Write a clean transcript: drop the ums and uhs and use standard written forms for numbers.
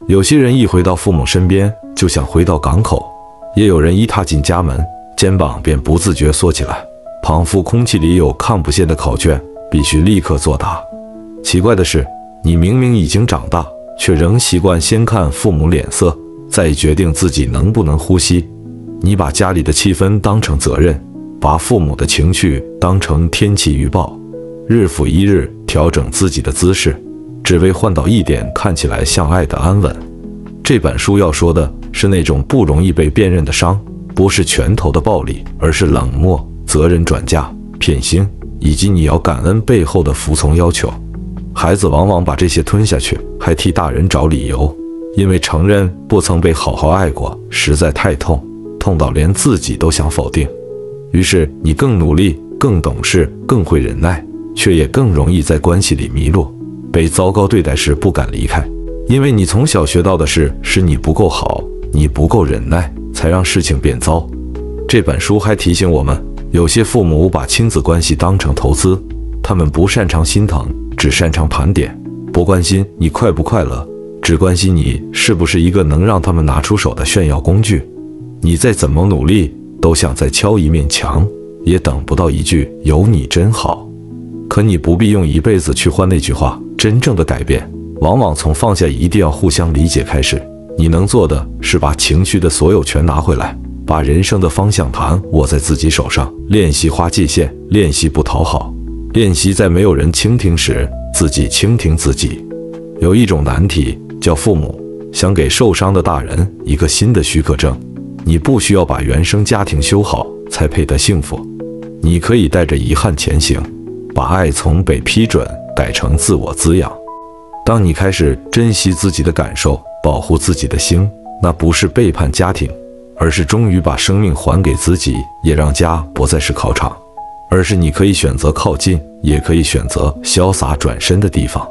有些人一回到父母身邊，就像回到港口；也有人一踏進家門，肩膀便不自覺縮起來，仿佛空氣裡有看不見的考卷，必須立刻作答。奇怪的是，你明明已經長大，卻仍習慣先看父母臉色，再決定自己能不能呼吸。你把家裡的氣氛當成責任，把父母的情緒當成天氣預報，日復一日調整自己的姿勢，只為換到一點看起來像愛的安穩。這本書要說的是那種不容易被辨認的傷，不是拳頭的暴力，而是冷漠、責任轉嫁、偏心，以及你要感恩背後的服從要求。孩子往往把這些吞下去，還替大人找理由，因為承認不曾被好好愛過實在太痛，痛到連自己都想否定。於是你更努力、更懂事、更會忍耐，卻也更容易在關係裡迷路。被糟糕對待時不敢離開，因為你從小學到的是你不夠好，你不夠忍耐，才讓事情變糟。這本書還提醒我們，有些父母把親子關係當成投資，他們不擅長心疼，只擅長盤點，不關心你快不快樂，只關心你是不是一個能讓他們拿出手的炫耀工具。你再怎麼努力，都像在敲一面牆，也等不到一句有你真好。可你不必用一輩子去換那句話，真正的改變往往從放下一定要互相理解開始。你能做的是把情緒的所有权拿回来，把人生的方向盘握在自己手上，練習划界限，練習不討好，練習在沒有人傾聽時自己傾聽自己。有一種難題叫父母想給受傷的大人一個新的許可證，你不需要把原生家庭修好才配得幸福，你可以帶着遺憾前行，把愛从被批准改成自我滋養。當你開始珍惜自己的感受，保護自己的心，那不是背叛家庭，而是終於把生命還給自己，也讓家不再是考場，而是你可以選擇靠近，也可以選擇瀟灑轉身的地方。